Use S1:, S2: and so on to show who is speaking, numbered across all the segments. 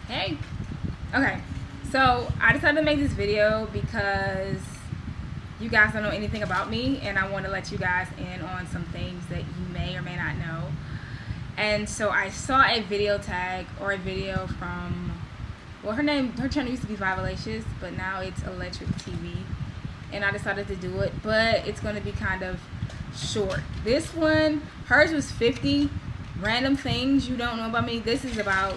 S1: Hey. Okay. So I decided to make this video because you guys don't know anything about me, and I want to let you guys in on some things that you may or may not know. And so I saw a video tag or a video from, well, her channel used to be Vivalicious, but now it's Electric TV, and I decided to do it. But it's going to be kind of short. This one, hers was 50 random things you don't know about me. This is about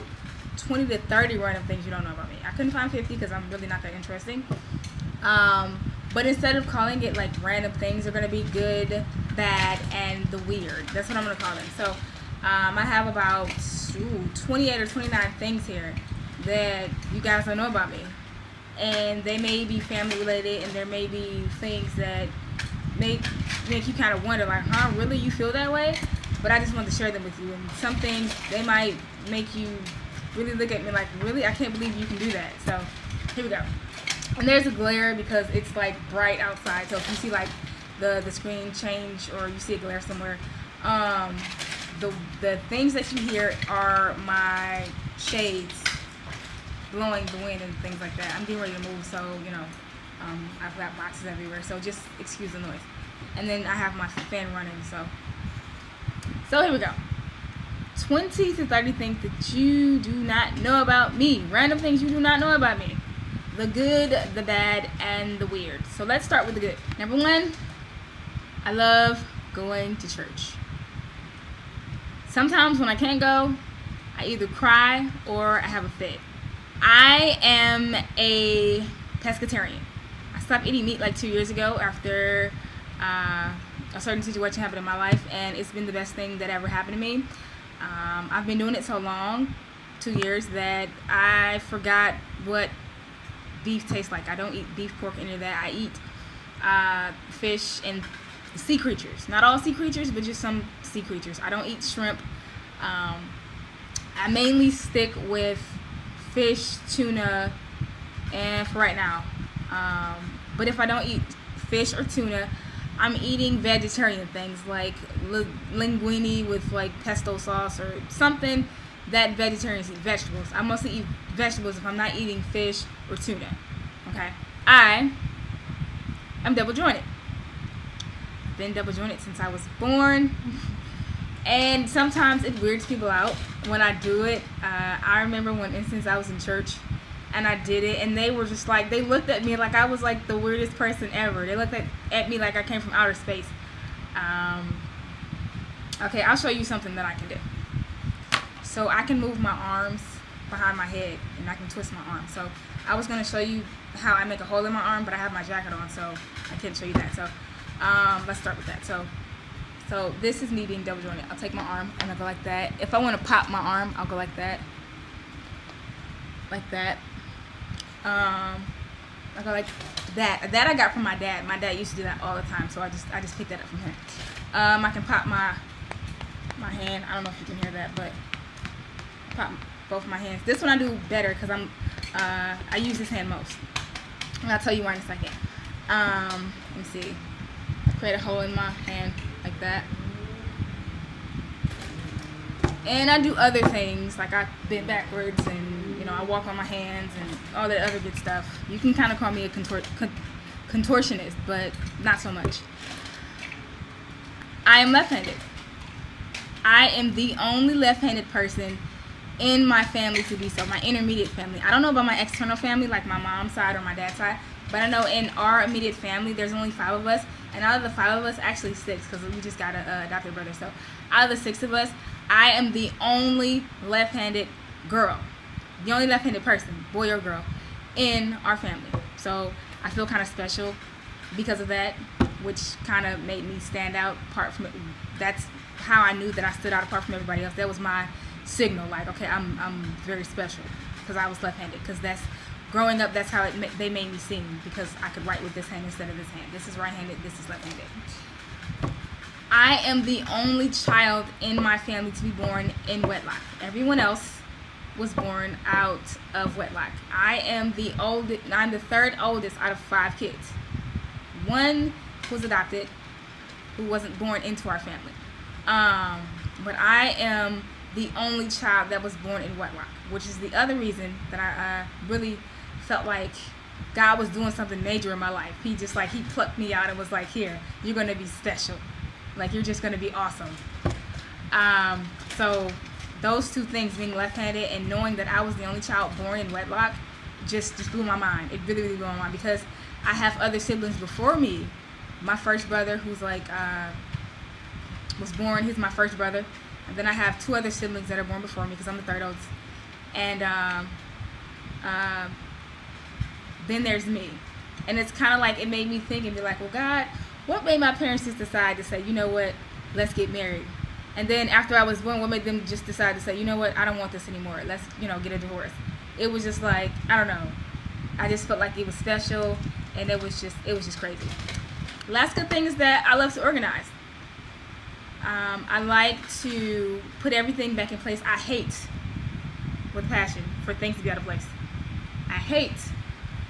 S1: 20 to 30 random things you don't know about me. I couldn't find 50 because I'm really not that interesting. But instead of calling it like random things, they're gonna be good, bad, and the weird. That's what I'm gonna call them. So I have about 28 or 29 things here that you guys don't know about me, and they may be family related, and there may be things that make you kind of wonder, like, huh, really, you feel that way? But I just wanted to share them with you. And some things, they might make you really look at me like, really, I can't believe you can do that. So here we go. And there's a glare because it's like bright outside, so if you see like the screen change or you see a glare somewhere, the things that you hear are my shades blowing the wind and things like that. I'm getting ready to move, so I've got boxes everywhere, so just excuse the noise. And then I have my fan running, so here we go. 20 to 30 things that you do not know about me. Random things you do not know about me. The good, the bad, and the weird. So let's start with the good. Number one, I love going to church. Sometimes when I can't go, I either cry or I have a fit. I am a pescatarian. I stopped eating meat like 2 years ago after a certain situation happened in my life, and it's been the best thing that ever happened to me. I've been doing it so long, 2 years, that I forgot what beef tastes like. I don't eat beef, pork, any of that. I eat fish and sea creatures. Not all sea creatures, but just some sea creatures. I don't eat shrimp. I mainly stick with fish, tuna, and for right now. But if I don't eat fish or tuna, I'm eating vegetarian things like linguine with like pesto sauce or something that vegetarians eat. Vegetables. I mostly eat vegetables if I'm not eating fish or tuna. Okay? I am double jointed. Been double jointed since I was born. And sometimes it weirds people out when I do it. I remember one instance I was in church and I did it, and they were just like, they looked at me like I was like the weirdest person ever. They looked at me like I came from outer space. Okay, I'll show you something that I can do. So I can move my arms behind my head, and I can twist my arm. So I was going to show you how I make a hole in my arm, but I have my jacket on, so I can't show you that. So let's start with that. So this is me being double jointed. I'll take my arm and I'll go like that. If I want to pop my arm, I'll go like that. Like that. I go like that. That I got from my dad. My dad used to do that all the time, so I just picked that up from him. I can pop my hand. I don't know if you can hear that, but pop both my hands. This one I do better because I use this hand most. And I'll tell you why in a second. Let me see. Create a hole in my hand like that. And I do other things, like I bend backwards and I walk on my hands and all that other good stuff. You can kind of call me a contortionist, but not so much. I am left-handed. I am the only left-handed person in my family to be so, my intermediate family. I don't know about my external family, like my mom's side or my dad's side, but I know in our immediate family, there's only 5 of us, and out of the 5 of us, actually 6, because we just got a adopted brother. So out of the 6 of us, I am the only left-handed girl, the only left-handed person, boy or girl, in our family. So I feel kind of special because of that, which kind of made me stand out apart from it. That's how I knew that I stood out apart from everybody else. That was my signal, like, okay, I'm very special because I was left-handed. Because that's growing up, that's how they made me sing, because I could write with this hand instead of this hand. This is right-handed, this is left-handed. I am the only child in my family to be born in wedlock. Everyone else was born out of wedlock. I am the oldest. I'm the 3rd oldest out of 5 kids. One was adopted, who wasn't born into our family. But I am the only child that was born in wedlock, which is the other reason that I really felt like God was doing something major in my life. He plucked me out and was like, here, you're going to be special. Like, you're just going to be awesome. So those two things, being left-handed and knowing that I was the only child born in wedlock, just blew my mind. It really, really blew my mind, because I have other siblings before me. My first brother, who's was born, he's my first brother. And then I have two other siblings that are born before me, because I'm the third oldest. And then there's me. And it's kind of like, it made me think and be like, well, God, what made my parents just decide to say, you know what, let's get married? And then after I was born, what made them just decide to say, you know what, I don't want this anymore, let's, get a divorce? It was just like, I don't know, I just felt like it was special, and it was just crazy. Last good thing is that I love to organize. I like to put everything back in place. I hate, with passion, for things to be out of place. I hate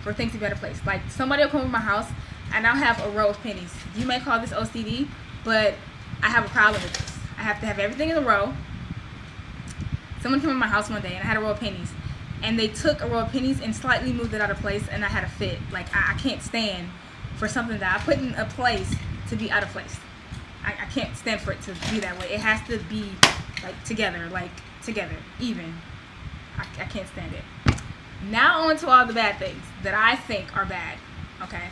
S1: for things to be out of place. Like, somebody will come over my house and I'll have a row of pennies. You may call this OCD, but I have a problem with this. I have to have everything in a row. Someone came in my house one day and I had a row of pennies, and they took a row of pennies and slightly moved it out of place, and I had a fit. Like, I can't stand for something that I put in a place to be out of place. I can't stand for it to be that way. It has to be together, even. I can't stand it. Now on to all the bad things that I think are bad. Okay,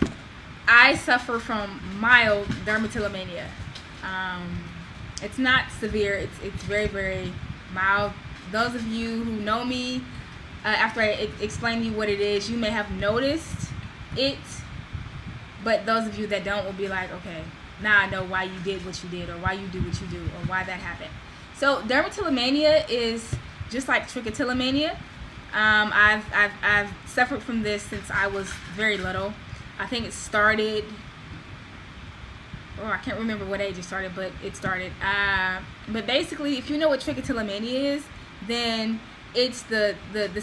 S1: I suffer from mild dermatillomania. It's not severe. It's very, very mild. Those of you who know me, after I explain to you what it is, you may have noticed it, but those of you that don't will be like, okay, now I know why you did what you did, or why you do what you do, or why that happened. So dermatillomania is just like trichotillomania. I've suffered from this since I was very little. I think it started, I can't remember what age it started, but it started. But basically, if you know what trichotillomania is, then it's the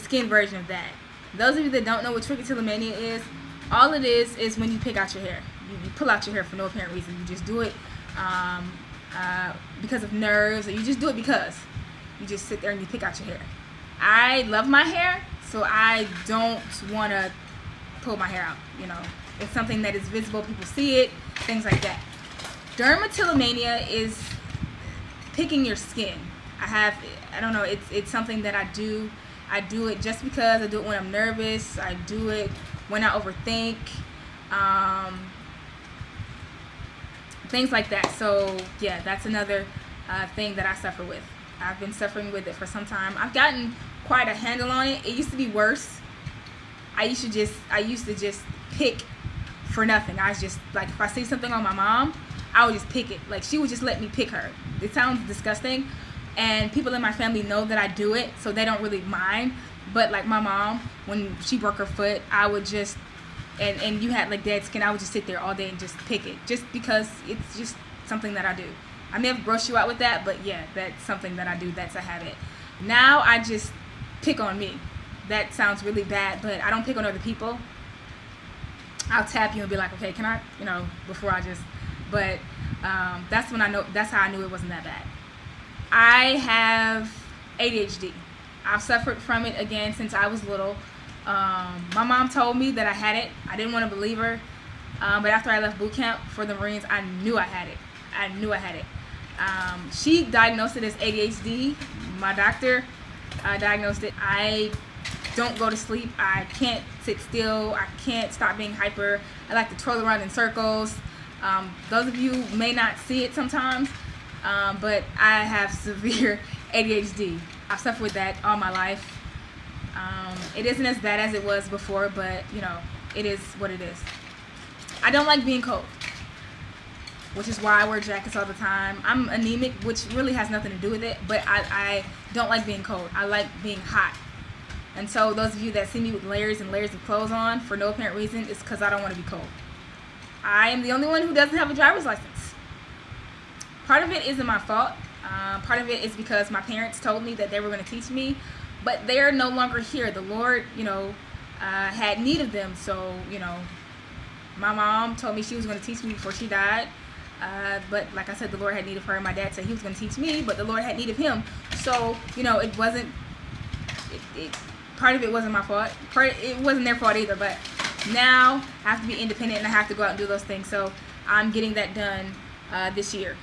S1: skin version of that. Those of you that don't know what trichotillomania is, all it is when you pick out your hair. You pull out your hair for no apparent reason. You just do it because of nerves, or you just do it because you just sit there and you pick out your hair. I love my hair, so I don't want to pull my hair out. It's something that is visible. People see it, things like that. Dermatillomania is picking your skin. I don't know, it's something that I do. I do it just because. I do it when I'm nervous. I do it when I overthink. Things like that. So yeah, that's another thing that I suffer with. I've been suffering with it for some time. I've gotten quite a handle on it. It used to be worse. I used to just pick for nothing. I was just like, if I see something on my mom, I would just pick it. Like, she would just let me pick her. It sounds disgusting, and people in my family know that I do it, so they don't really mind. But like my mom, when she broke her foot, I would just, and you had like dead skin, I would just sit there all day and just pick it, just because it's just something that I do. I may have grossed you out with that, but yeah, that's something that I do. That's a habit. Now I just pick on me. That sounds really bad, but I don't pick on other people. I'll tap you and be like, okay, can I, before I just, but that's when I know, that's how I knew it wasn't that bad. I have ADHD. I've suffered from it again since I was little. My mom told me that I had it. I didn't want to believe her, but after I left boot camp for the Marines, I knew I had it. She diagnosed it as ADHD. My doctor diagnosed it. I don't go to sleep. I can't sit still. I can't stop being hyper. I like to twirl around in circles. Those of you may not see it sometimes, but I have severe ADHD. I've suffered with that all my life. It isn't as bad as it was before, but it is what it is. I don't like being cold, which is why I wear jackets all the time. I'm anemic, which really has nothing to do with it, but I don't like being cold. I like being hot. And so those of you that see me with layers and layers of clothes on for no apparent reason, it's because I don't want to be cold. I am the only one who doesn't have a driver's license. Part of it isn't my fault. Part of it is because my parents told me that they were going to teach me, but they're no longer here. The Lord, had need of them. So, my mom told me she was going to teach me before she died. But like I said, the Lord had need of her. My dad said he was going to teach me, but the Lord had need of him. So, you know, it wasn't, part of it wasn't my fault. It wasn't their fault either. But now I have to be independent and I have to go out and do those things. So I'm getting that done this year.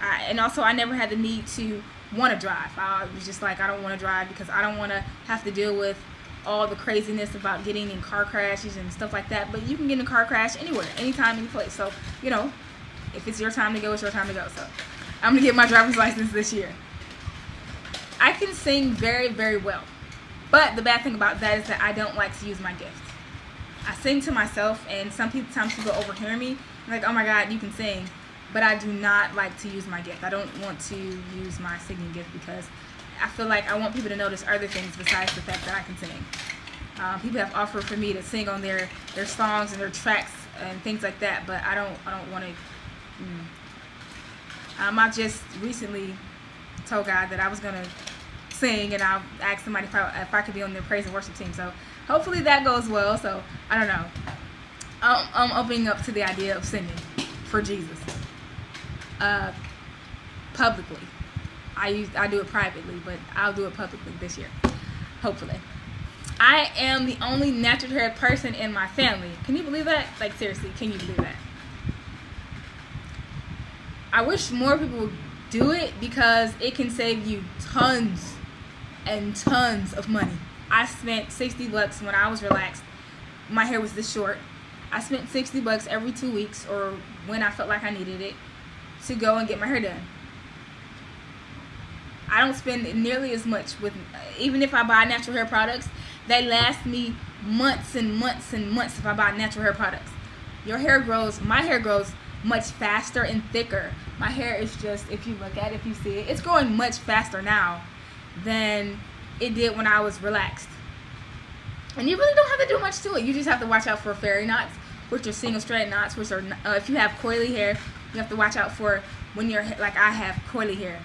S1: And also, I never had the need to want to drive. I was just like, I don't want to drive because I don't want to have to deal with all the craziness about getting in car crashes and stuff like that. But you can get in a car crash anywhere, anytime, any place. So, you know, if it's your time to go, it's your time to go. So I'm going to get my driver's license this year. I can sing very, very well. But the bad thing about that is that I don't like to use my gift. I sing to myself, and sometimes people overhear me. I'm like, oh my God, you can sing. But I do not like to use my gift. I don't want to use my singing gift because I feel like I want people to notice other things besides the fact that I can sing. People have offered for me to sing on their songs and their tracks and things like that, but I don't want to. I just recently told God that I was going to sing, and I asked somebody if I could be on their praise and worship team. So hopefully that goes well. So I don't know. I'm opening up to the idea of singing for Jesus. Publicly. I do it privately, but I'll do it publicly this year, hopefully. I am the only natural hair person in my family. Can you believe that? Like, seriously, can you believe that? I wish more people would do it because it can save you tons and tons of money. I spent $60 when I was relaxed. My hair was this short. I spent $60 every 2 weeks, or when I felt like I needed it, to go and get my hair done. I don't spend nearly as much with, even if I buy natural hair products, they last me months and months and months if I buy natural hair products. My hair grows much faster and thicker. My hair is just, if you look at it, if you see it, it's growing much faster now than it did when I was relaxed. And you really don't have to do much to it. You just have to watch out for fairy knots, which are single strand knots, which are, if you have coily hair, you have to watch out for when you're, like I have coily hair.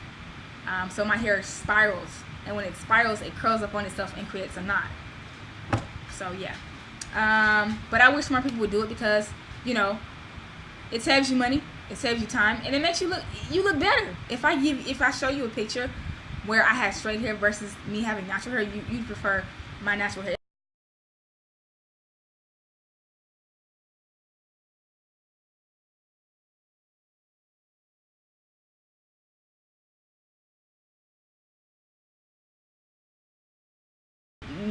S1: So my hair spirals, and when it spirals, it curls up on itself and creates a knot. So yeah. But I wish more people would do it because, you know, it saves you money, it saves you time, and it makes you look better. If I show you a picture where I have straight hair versus me having natural hair, you'd prefer my natural hair.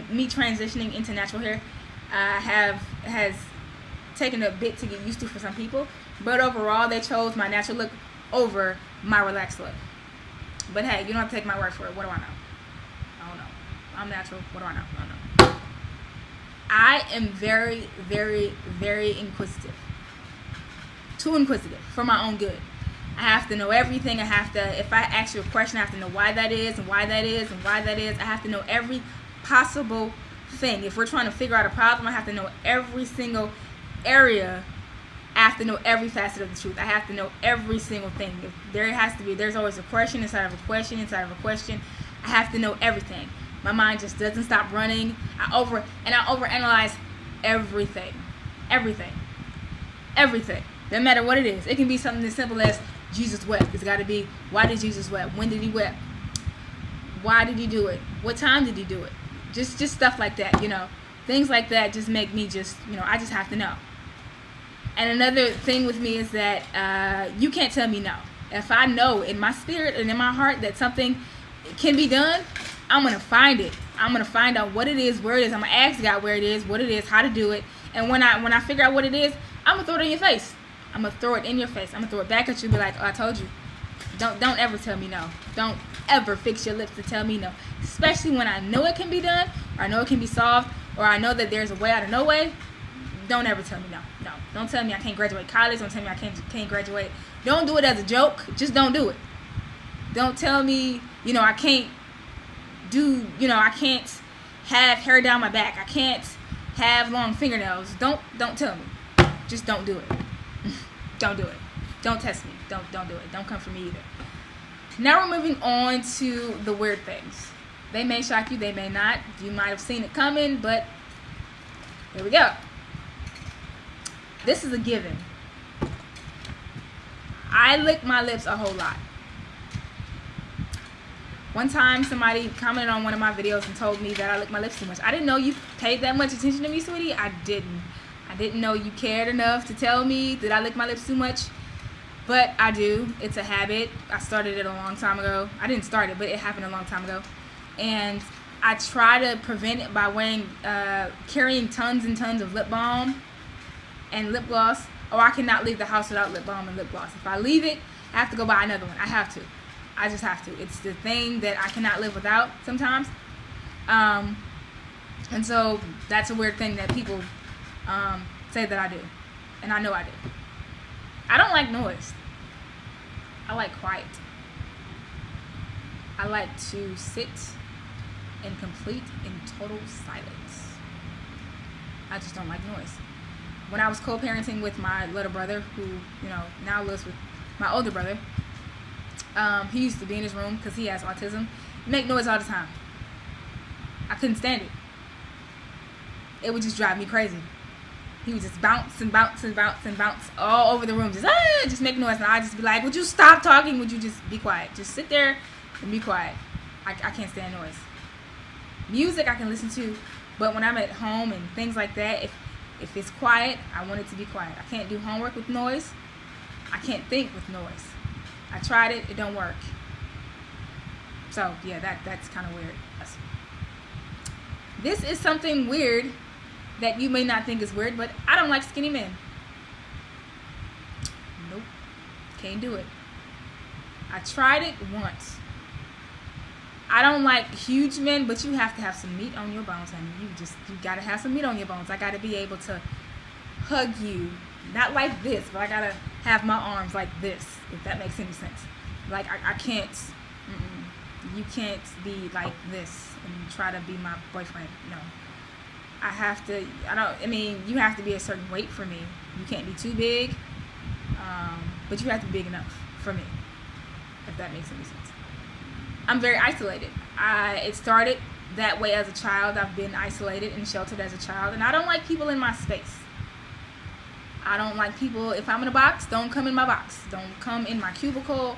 S1: Me transitioning into natural hair has taken a bit to get used to for some people, but overall they chose my natural look over my relaxed look. But hey, you don't have to take my word for it. What do I know? I don't know. I'm natural. What do I know? I don't know. I am very, very, very inquisitive. Too inquisitive for my own good. I have to know everything. If I ask you a question, I have to know why that is and why that is and why that is. I have to know every possible thing. If we're trying to figure out a problem, I have to know every single area. I have to know every facet of the truth. I have to know every single thing. If there's always a question inside of a question inside of a question. I have to know everything. My mind just doesn't stop running. I overanalyze everything. Everything. No matter what it is. It can be something as simple as Jesus wept. It's got to be, why did Jesus wept? When did he wept? Why did he do it? What time did he do it? Just stuff like that, you know. Things like that just make me I just have to know. And another thing with me is that you can't tell me no. If I know in my spirit and in my heart that something can be done, I'm going to find it. I'm going to find out what it is, where it is. I'm going to ask God where it is, what it is, how to do it. And when I figure out what it is, I'm going to throw it in your face. I'm going to throw it in your face. I'm going to throw it back at you and be like, oh, I told you. Don't ever tell me no. Don't ever fix your lips to tell me no. Especially when I know it can be done, or I know it can be solved, or I know that there's a way out of no way. Don't ever tell me no. No. Don't tell me I can't graduate college. Don't tell me I can't graduate. Don't do it as a joke. Just don't do it. Don't tell me, I can't I can't have hair down my back. I can't have long fingernails. Don't tell me. Just don't do it. Don't do it. Don't test me. Don't do it. Don't come for me either. Now we're moving on to the weird things. They may shock you. They may not. You might have seen it coming, but here we go. This is a given. I lick my lips a whole lot. One time somebody commented on one of my videos and told me that I lick my lips too much. I didn't know you paid that much attention to me, sweetie. I didn't know you cared enough to tell me that I lick my lips too much. But I do. It's a habit. I started it a long time ago. I didn't start it, but it happened a long time ago. And I try to prevent it by carrying tons and tons of lip balm and lip gloss. Or I cannot leave the house without lip balm and lip gloss. If I leave it, I have to go buy another one. I have to. I just have to. It's the thing that I cannot live without sometimes. And so that's a weird thing that people say that I do. And I know I do. I don't like noise. I like quiet. I like to sit in complete and total silence. I just don't like noise. When I was co-parenting with my little brother, who, now lives with my older brother, he used to be in his room because he has autism. Make noise all the time. I couldn't stand it. It would just drive me crazy. He would just bounce and bounce and bounce and bounce all over the room. Just make noise. And I'd just be like, would you stop talking? Would you just be quiet? Just sit there and be quiet. I can't stand noise. Music I can listen to, but when I'm at home and things like that, if it's quiet, I want it to be quiet. I can't do homework with noise. I can't think with noise. I tried it. It don't work. So, yeah, that's kind of weird. This is something weird that you may not think is weird, but I don't like skinny men. Nope. Can't do it. I tried it once. I don't like huge men, but you have to have some meat on your bones, honey. You gotta have some meat on your bones. I gotta be able to hug you. Not like this, but I gotta have my arms like this, if that makes any sense. Like, I can't, you can't be like this and try to be my boyfriend. No. You have to be a certain weight for me. You can't be too big, but you have to be big enough for me, if that makes any sense. I'm very isolated. It started that way as a child. I've been isolated and sheltered as a child, and I don't like people in my space. I don't like people, if I'm in a box, don't come in my box. Don't come in my cubicle.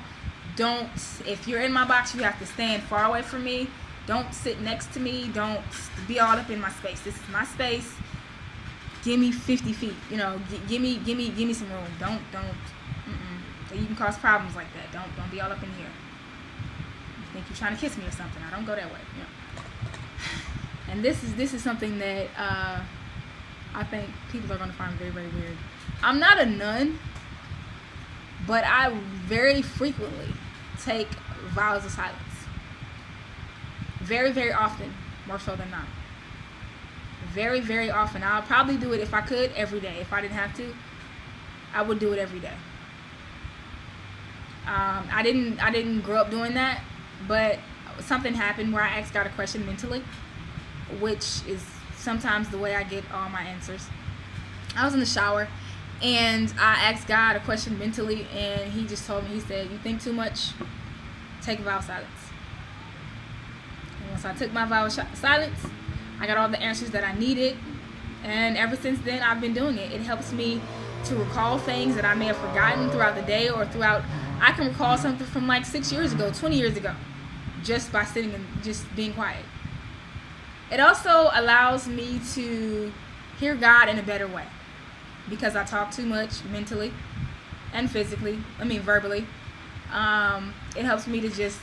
S1: If you're in my box, you have to stand far away from me. Don't sit next to me. Don't be all up in my space. This is my space. Give me 50 feet. Give me some room. Don't. You can cause problems like that. Don't be all up in here. You think you're trying to kiss me or something? I don't go that way. And this is something that I think people are going to find very, very weird. I'm not a nun, but I very frequently take vows of silence. Very, very often, more so than not. Very, very often. I'll probably do it if I could every day. If I didn't have to, I would do it every day. I didn't grow up doing that, but something happened where I asked God a question mentally, which is sometimes the way I get all my answers. I was in the shower and I asked God a question mentally, and he just told me, he said, you think too much, take a vow of silence. And once I took my vow of silence, I got all the answers that I needed, and ever since then I've been doing it. It helps me to recall things that I may have forgotten throughout the day, or I can recall something from like 6 years ago, 20 years ago, just by sitting and just being quiet. It also allows me to hear God in a better way, because I talk too much mentally and verbally. It helps me to just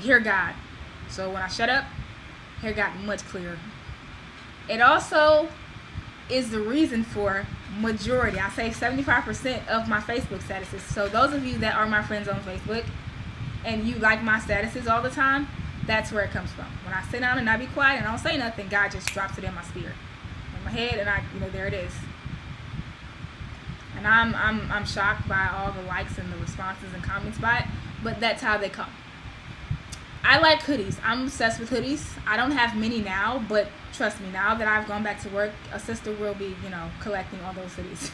S1: hear God. So when I shut up, hear God much clearer. It also is the reason for majority, I say 75% of my Facebook statuses. So those of you that are my friends on Facebook and you like my statuses all the time, that's where it comes from. When I sit down and I be quiet and I don't say nothing, God just drops it in my spirit, in my head, and there it is. And I'm shocked by all the likes and the responses and comments by it, but that's how they come. I like hoodies. I'm obsessed with hoodies. I don't have many now, but trust me, now that I've gone back to work, a sister will be, collecting all those hoodies.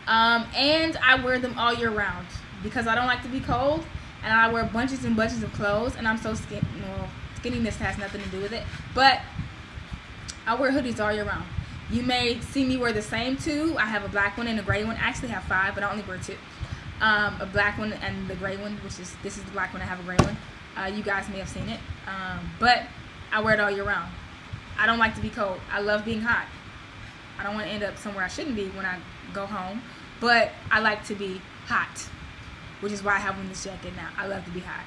S1: And I wear them all year round because I don't like to be cold, and I wear bunches and bunches of clothes, and I'm so skinny. Well, skinniness has nothing to do with it, but I wear hoodies all year round. You may see me wear the same two. I have a black one and a gray one. I actually have 5, but I only wear 2. A black one and the gray one, this is the black one. I have a gray one. You guys may have seen it, but I wear it all year round. I don't like to be cold. I love being hot. I don't want to end up somewhere I shouldn't be when I go home, but I like to be hot, which is why I have on this jacket now. I love to be hot.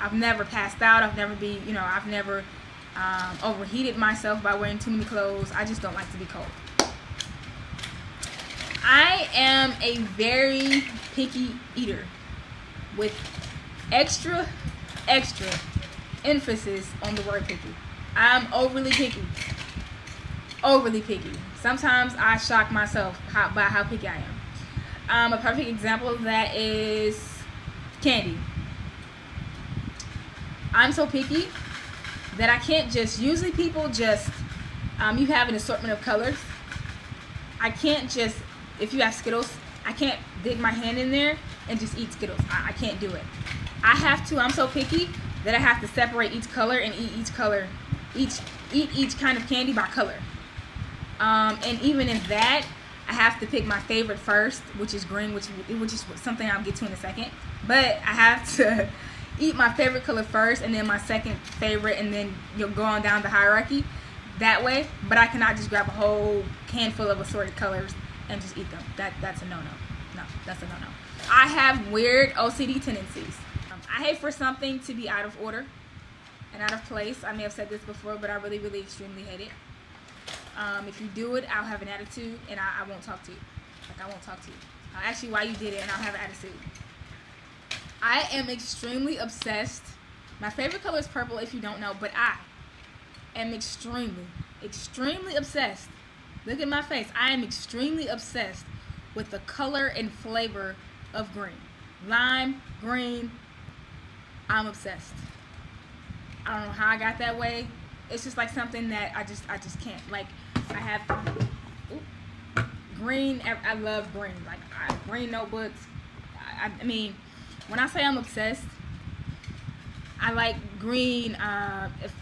S1: I've never passed out. I've never overheated myself by wearing too many clothes. I just don't like to be cold. I am a very picky eater with extra emphasis on the word picky. I'm overly picky. Overly picky. Sometimes I shock myself by how picky I am. A perfect example of that is candy. I'm so picky that I can't just, usually people just, you have an assortment of colors. I can't just, if you have Skittles, I can't dig my hand in there and just eat Skittles. I can't do it. I'm so picky that I have to separate each color and eat each kind of candy by color. And even in that, I have to pick my favorite first, which is green, which is something I'll get to in a second. But I have to eat my favorite color first, and then my second favorite, and then you'll go on down the hierarchy that way. But I cannot just grab a whole handful of assorted colors and just eat them. That's a no-no. No, that's a no-no. I have weird OCD tendencies. I hate for something to be out of order and out of place. I may have said this before, but I really, really extremely hate it. If you do it, I'll have an attitude, and I won't talk to you. I won't talk to you. I'll ask you why you did it, and I'll have an attitude. I am extremely obsessed. My favorite color is purple, if you don't know, but I am extremely obsessed. Look at my face. I am extremely obsessed with the color and flavor of green. Lime, green, I'm obsessed. I don't know how I got that way. It's just like something that I just can't. Like, I have green. I love green. Like, green notebooks. I mean, when I say I'm obsessed, I like green.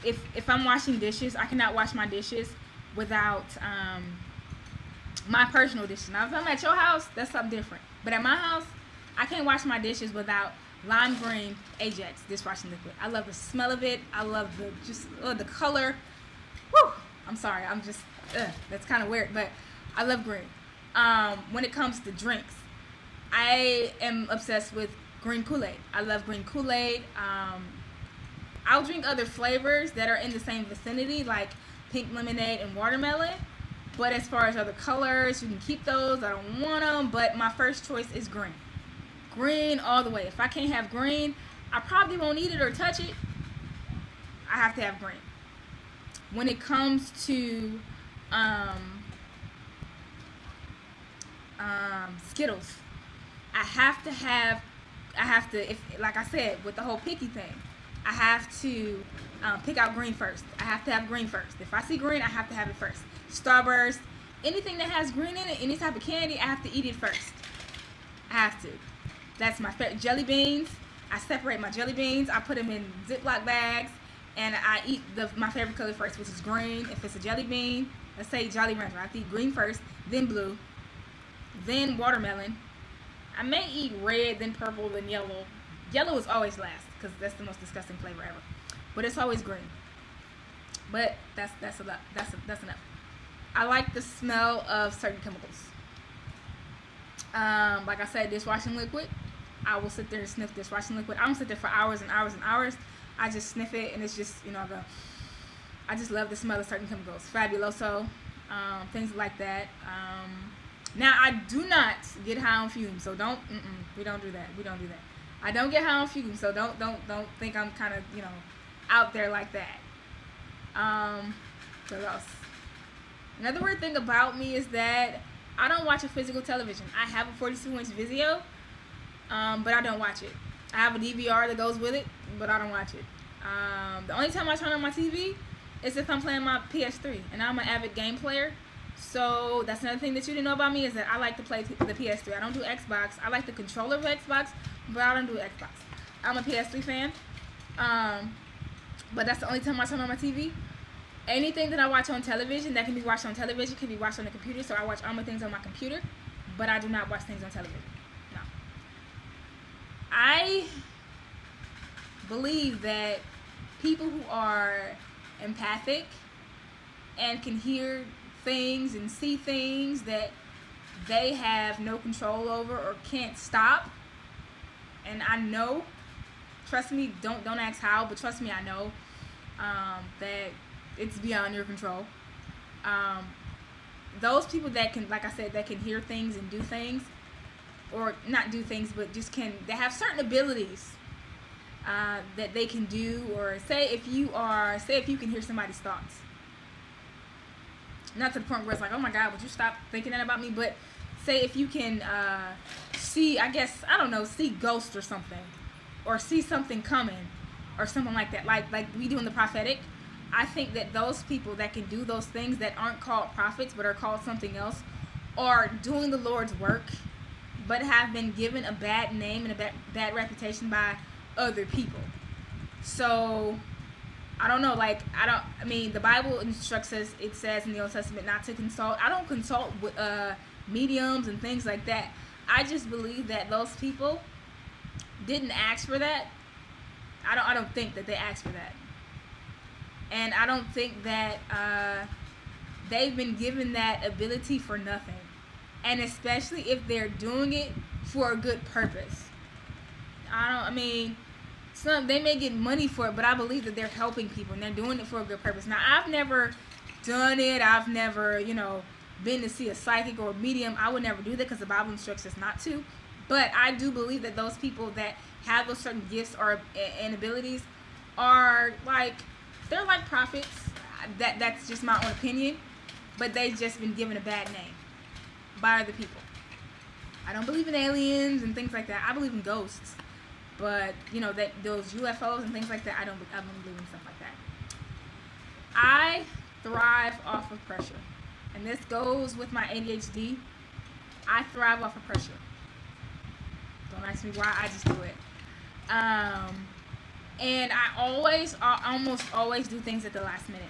S1: If I'm washing dishes, I cannot wash my dishes without my personal dishes. Now, if I'm at your house, that's something different. But at my house, I can't wash my dishes without lime green Ajax dishwashing liquid. I love the smell of it. I love the color. Woo! I'm sorry. That's kind of weird, but I love green. When it comes to drinks, I am obsessed with green Kool-Aid. I love green Kool-Aid. I'll drink other flavors that are in the same vicinity, like pink lemonade and watermelon. But as far as other colors, you can keep those. I don't want them, but my first choice is green. Green all the way. If I can't have green, I probably won't eat it or touch it. I have to have green. When it comes to Skittles, like I said, with the whole picky thing, I have to pick out green first. I have to have green first. If I see green, I have to have it first. Starburst, anything that has green in it, any type of candy, I have to eat it first. I have to. That's my favorite. Jelly beans, I separate my jelly beans. I put them in Ziploc bags, and I eat my favorite color first, which is green. If it's a jelly bean, let's say Jolly Rancher, I have to eat green first, then blue, then watermelon. I may eat red, then purple, then yellow. Yellow is always last, because that's the most disgusting flavor ever. But it's always green. But that's enough. I like the smell of certain chemicals. Like I said, dishwashing liquid. I will sit there and sniff dishwashing liquid. I don't sit there for hours and hours and hours. I just sniff it, and it's just, I just love the smell of certain chemicals. Fabuloso, things like that. Now, I do not get high on fumes, so we don't do that. I don't get high on fumes, so don't think I'm kind of, out there like that. What else? Another weird thing about me is that I don't watch a physical television. I have a 42-inch Vizio, but I don't watch it. I have a DVR that goes with it, but I don't watch it. The only time I turn on my TV is if I'm playing my PS3, and I'm an avid game player. So that's another thing that you didn't know about me, is that I like to play the PS3. I don't do Xbox. I like the controller of Xbox, but I don't do Xbox. I'm a PS3 fan, but that's the only time I turn on my TV. Anything that I watch on television that can be watched on television can be watched on the computer. So I watch all my things on my computer, but I do not watch things on television. No. I believe that people who are empathic and can hear things and see things that they have no control over or can't stop, and I know, trust me, don't ask how, but trust me, I know that it's beyond your control. Um, those people that can, like I said, that can hear things and do things, or not do things, but just they have certain abilities that they can do, or say if you can hear somebody's thoughts, not to the point where it's like, oh my God, would you stop thinking that about me? But say if you can see, I guess, I don't know, see ghosts or something, or see something coming, or something like that, like we do in the prophetic. I think that those people that can do those things that aren't called prophets but are called something else, are doing the Lord's work, but have been given a bad name and a bad reputation by other people. So I don't know, like, I mean, the Bible instructs us, it says in the Old Testament not to consult. I don't consult with mediums and things like that. I just believe that those people didn't ask for that. I don't think that they asked for that. And I don't think that they've been given that ability for nothing. And especially if they're doing it for a good purpose. They may get money for it, but I believe that they're helping people and they're doing it for a good purpose. Now, I've never done it. I've never, been to see a psychic or a medium. I would never do that because the Bible instructs us not to. But I do believe that those people that have those certain gifts and abilities are they're like prophets. That's just my own opinion. But they've just been given a bad name by other people. I don't believe in aliens and things like that. I believe in ghosts. But, that those UFOs and things like that, I don't believe in stuff like that. I thrive off of pressure. And this goes with my ADHD. I thrive off of pressure. Don't ask me why, I just do it. And I almost always do things at the last minute.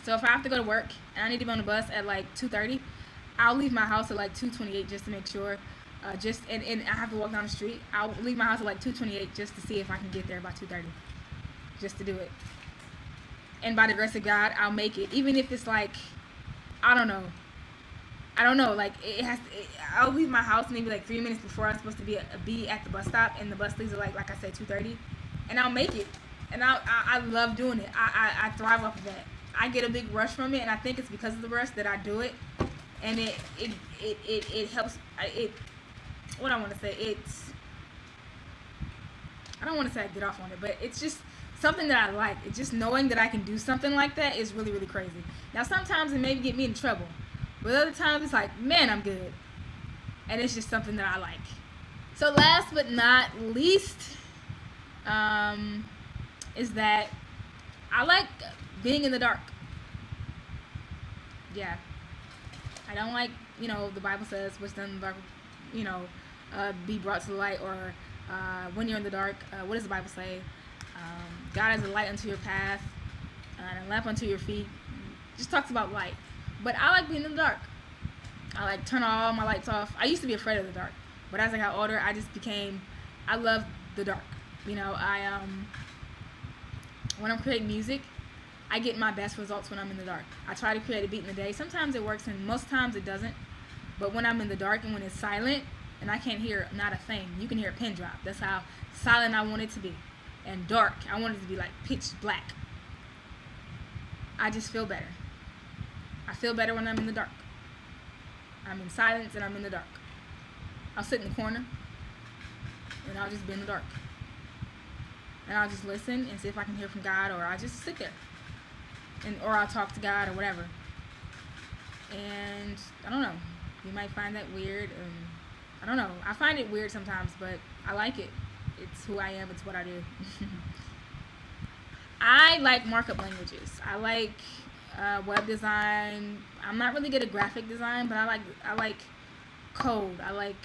S1: So if I have to go to work and I need to be on the bus at 2:30, I'll leave my house at 2:28 just to make sure. And I have to walk down the street. I'll leave my house at 2:28 just to see if I can get there by 2:30, just to do it. And by the grace of God, I'll make it, even if it's I don't know. I'll leave my house maybe 3 minutes before I'm supposed to be at the bus stop, and the bus leaves at like I said, 2:30, and I'll make it. And I love doing it. I thrive off of that. I get a big rush from it, and I think it's because of the rush that I do it, and it helps. What I want to say, I don't want to say I get off on it, but it's just something that I like. It's just knowing that I can do something like that is really, really crazy. Now, sometimes it may get me in trouble, but other times it's man, I'm good. And it's just something that I like. So last but not least, is that I like being in the dark. Yeah. I don't like, the Bible says what's done in the dark, be brought to the light, or when you're in the dark, what does the Bible say? God is a light unto your path and a lamp unto your feet. Just talks about light. But I like being in the dark. I turn all my lights off. I used to be afraid of the dark, but as I got older, I love the dark. When I'm creating music, I get my best results when I'm in the dark. I try to create a beat in the day. Sometimes it works and most times it doesn't. But when I'm in the dark and when it's silent and I can't hear not a thing, you can hear a pin drop. That's how silent I want it to be. And dark, I want it to be pitch black. I just feel better. I feel better when I'm in the dark. I'm in silence and I'm in the dark. I'll sit in the corner and I'll just be in the dark. And I'll just listen and see if I can hear from God, or I'll just sit there. Or I'll talk to God or whatever. And I don't know. You might find that weird. I don't know. I find it weird sometimes, but I like it. It's who I am. It's what I do. I like markup languages. I like web design. I'm not really good at graphic design, but I like code. I like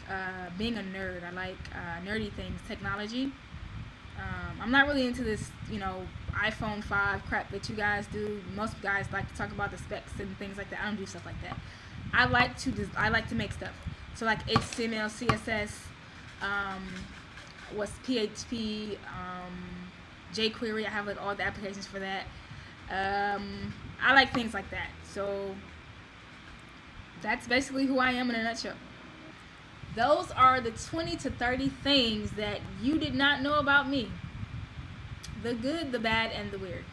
S1: being a nerd. I like nerdy things, technology. I'm not really into this, iPhone 5 crap that you guys do. Most guys like to talk about the specs and things like that. I don't do stuff like that. I like to make stuff. So HTML, CSS, what's PHP, jQuery. I have like all the applications for that. I like things like that. So that's basically who I am in a nutshell. Those are the 20 to 30 things that you did not know about me. The good, the bad, and the weird.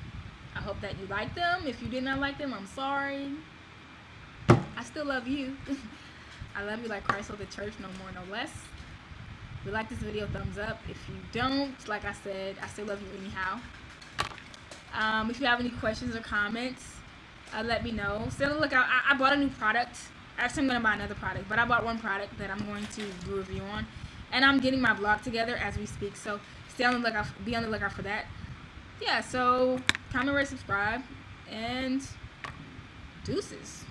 S1: I hope that you like them. If you did not like them, I'm sorry. I still love you. I love you like Christ loved the church, no more, no less. If you like this video, thumbs up. If you don't, like I said, I still love you anyhow. If you have any questions or comments, let me know. Stay on the lookout. I bought a new product. Actually, I'm going to buy another product, but I bought one product that I'm going to do a review on. And I'm getting my blog together as we speak, so stay on the lookout. Be on the lookout for that. Yeah, so comment, rate, subscribe, and deuces.